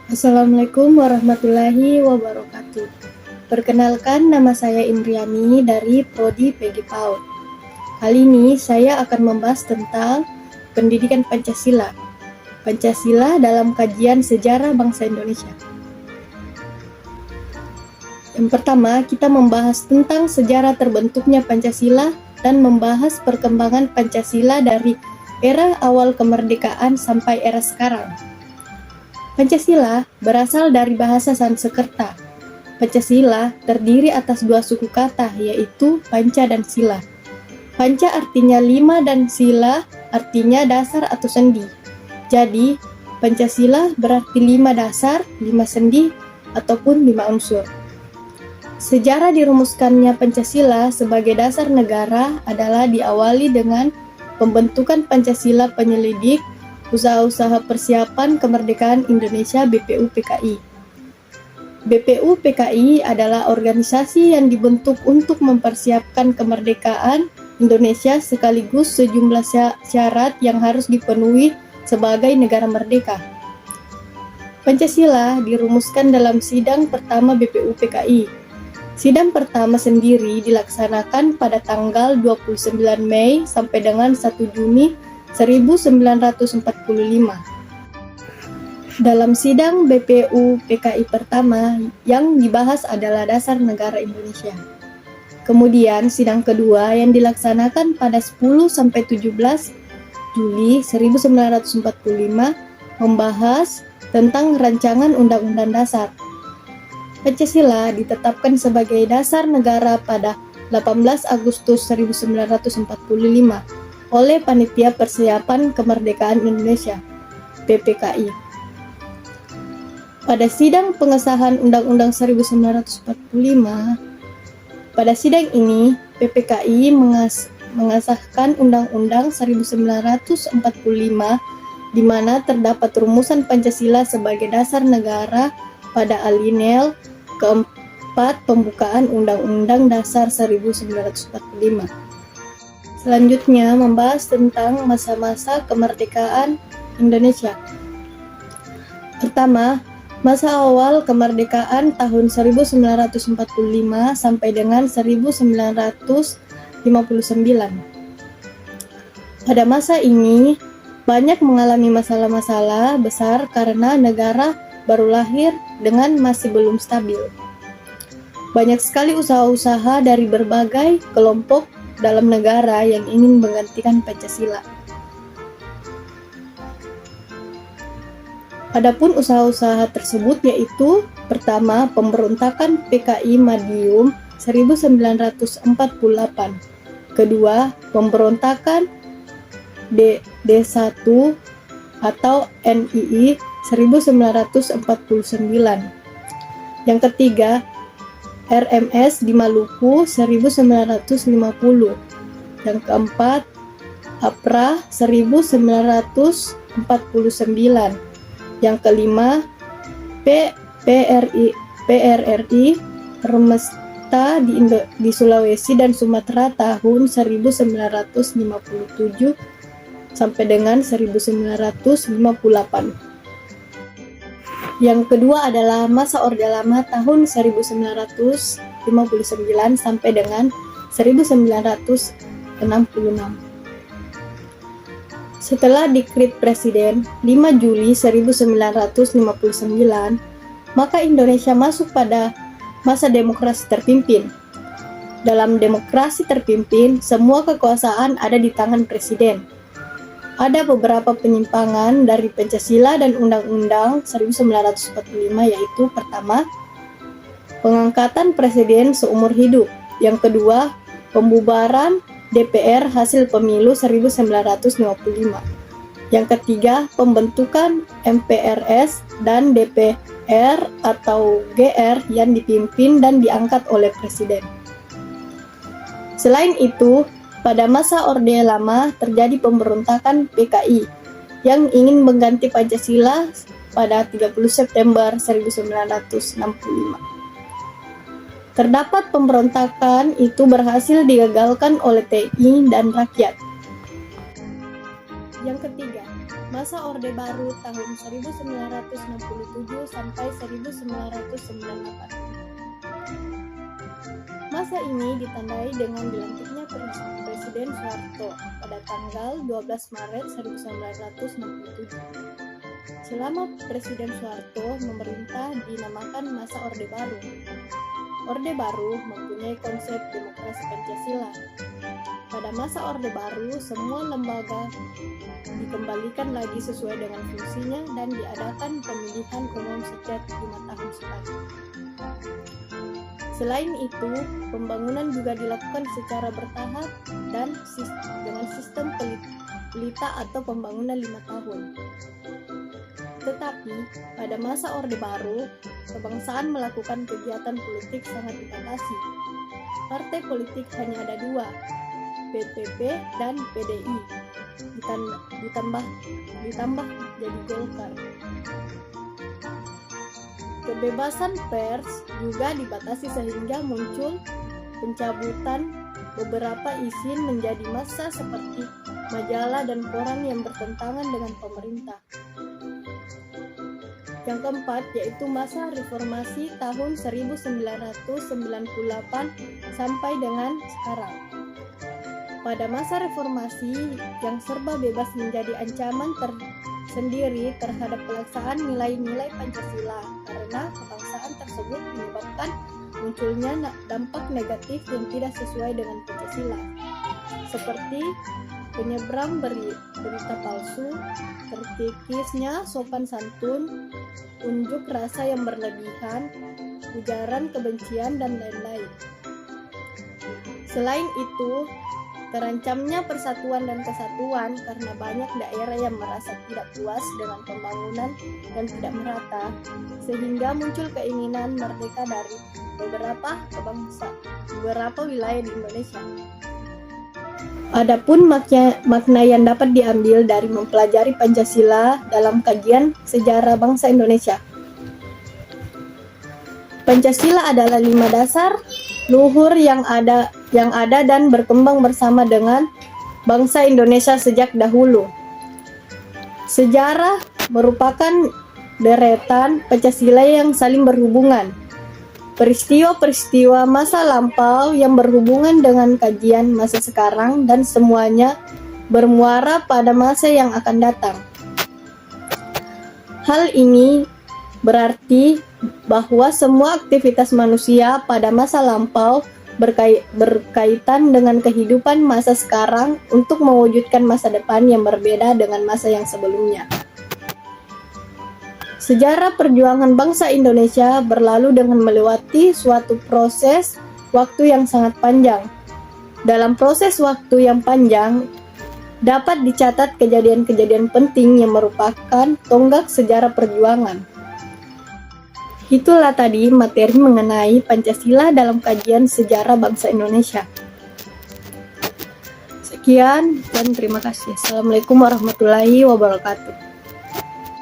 Assalamualaikum warahmatullahi wabarakatuh. Perkenalkan, nama saya Indriani dari Prodi PG PAUD. Kali ini saya akan membahas tentang pendidikan Pancasila. Pancasila dalam kajian sejarah bangsa Indonesia. Yang pertama, kita membahas tentang sejarah terbentuknya Pancasila dan membahas perkembangan Pancasila dari era awal kemerdekaan sampai era sekarang. Pancasila berasal dari bahasa Sanskerta. Pancasila terdiri atas dua suku kata, yaitu panca dan sila. Panca artinya 5 dan sila artinya dasar atau sendi. Jadi, Pancasila berarti 5 dasar, 5 sendi, ataupun 5 unsur. Sejarah dirumuskannya Pancasila sebagai dasar negara adalah diawali dengan pembentukan Pancasila Penyelidik Usaha-usaha Persiapan Kemerdekaan Indonesia (BPUPKI). BPUPKI adalah organisasi yang dibentuk untuk mempersiapkan kemerdekaan Indonesia sekaligus sejumlah syarat yang harus dipenuhi sebagai negara merdeka. Pancasila dirumuskan dalam sidang pertama BPUPKI. Sidang pertama sendiri dilaksanakan pada tanggal 29 Mei sampai dengan 1 Juni 1945. Dalam sidang BPUPKI pertama, yang dibahas adalah dasar negara Indonesia. Kemudian sidang kedua yang dilaksanakan pada 10-17 Juli 1945 membahas tentang rancangan Undang-Undang Dasar. Pancasila ditetapkan sebagai dasar negara pada 18 Agustus 1945 oleh Panitia Persiapan Kemerdekaan Indonesia (PPKI). Pada sidang pengesahan Undang-Undang 1945, pada sidang ini PPKI mengesahkan Undang-Undang 1945 di mana terdapat rumusan Pancasila sebagai dasar negara pada alinea keempat pembukaan Undang-Undang Dasar 1945. Selanjutnya membahas tentang masa-masa kemerdekaan Indonesia. Pertama, masa awal kemerdekaan tahun 1945 sampai dengan 1959. Pada masa ini, banyak mengalami masalah-masalah besar karena negara baru lahir dengan masih belum stabil. Banyak sekali usaha-usaha dari berbagai kelompok dalam negara yang ingin menggantikan Pancasila. Adapun usaha-usaha tersebut yaitu: pertama, pemberontakan PKI Madiun 1948. Kedua, pemberontakan D1 atau NII 1949. Yang ketiga, RMS di Maluku 1950. Yang keempat, APRA 1949. Yang kelima, PRRI Permesta di Sulawesi dan Sumatera tahun 1957 sampai dengan 1958. Yang kedua adalah masa Orde Lama tahun 1959 sampai dengan 1966. Setelah Dekret Presiden 5 Juli 1959, maka Indonesia masuk pada masa demokrasi terpimpin. Dalam demokrasi terpimpin, semua kekuasaan ada di tangan presiden. Ada beberapa penyimpangan dari Pancasila dan Undang-Undang 1945, yaitu: pertama, pengangkatan presiden seumur hidup. Yang kedua, pembubaran DPR hasil pemilu 1955. Yang ketiga, pembentukan MPRS dan DPR atau GR yang dipimpin dan diangkat oleh presiden. Selain itu, pada masa Orde Lama terjadi pemberontakan PKI yang ingin mengganti Pancasila pada 30 September 1965. Terdapat pemberontakan itu berhasil digagalkan oleh TNI dan rakyat. Yang ketiga, Masa Orde Baru tahun 1967 sampai 1998. Masa ini ditandai dengan dilantiknya Presiden Soeharto pada tanggal 12 Maret 1967. Selama Presiden Soeharto memerintah dinamakan masa Orde Baru. Orde Baru mempunyai konsep demokrasi Pancasila. Pada masa Orde Baru, semua lembaga dikembalikan lagi sesuai dengan fungsinya dan diadakan pemilihan umum setiap 5 tahun sekali. Selain itu, pembangunan juga dilakukan secara bertahap dan dengan sistem pelita atau pembangunan 5 tahun. Tetapi, pada masa Orde Baru, kebangsaan melakukan kegiatan politik sangat dibatasi. Partai politik hanya ada 2, PPP dan PDI, ditambah jadi Golkar. Kebebasan pers juga dibatasi sehingga muncul pencabutan beberapa izin menjadi massa seperti majalah dan koran yang bertentangan dengan pemerintah. Yang keempat yaitu masa reformasi tahun 1998 sampai dengan sekarang. Pada masa reformasi yang serba bebas menjadi ancaman tersendiri terhadap pelaksanaan nilai-nilai Pancasila karena kebangsaan tersebut menyebabkan munculnya dampak negatif yang tidak sesuai dengan Pancasila, seperti penyebarang berita palsu, terkikisnya sopan santun, unjuk rasa yang berlebihan, ujaran kebencian, dan lain-lain. Selain itu, terancamnya persatuan dan kesatuan karena banyak daerah yang merasa tidak puas dengan pembangunan dan tidak merata, sehingga muncul keinginan merdeka dari beberapa wilayah di Indonesia. Adapun makna yang dapat diambil dari mempelajari Pancasila dalam kajian sejarah bangsa Indonesia. Pancasila adalah 5 dasar luhur yang ada dan berkembang bersama dengan bangsa Indonesia sejak dahulu. Sejarah merupakan deretan Pancasila yang saling berhubungan. Peristiwa-peristiwa masa lampau yang berhubungan dengan kajian masa sekarang dan semuanya bermuara pada masa yang akan datang. Hal ini berarti bahwa semua aktivitas manusia pada masa lampau berkaitan dengan kehidupan masa sekarang untuk mewujudkan masa depan yang berbeda dengan masa yang sebelumnya. Sejarah perjuangan bangsa Indonesia berlalu dengan melewati suatu proses waktu yang sangat panjang. Dalam proses waktu yang panjang, dapat dicatat kejadian-kejadian penting yang merupakan tonggak sejarah perjuangan. Itulah tadi materi mengenai Pancasila dalam kajian sejarah bangsa Indonesia. Sekian dan terima kasih. Assalamualaikum warahmatullahi wabarakatuh.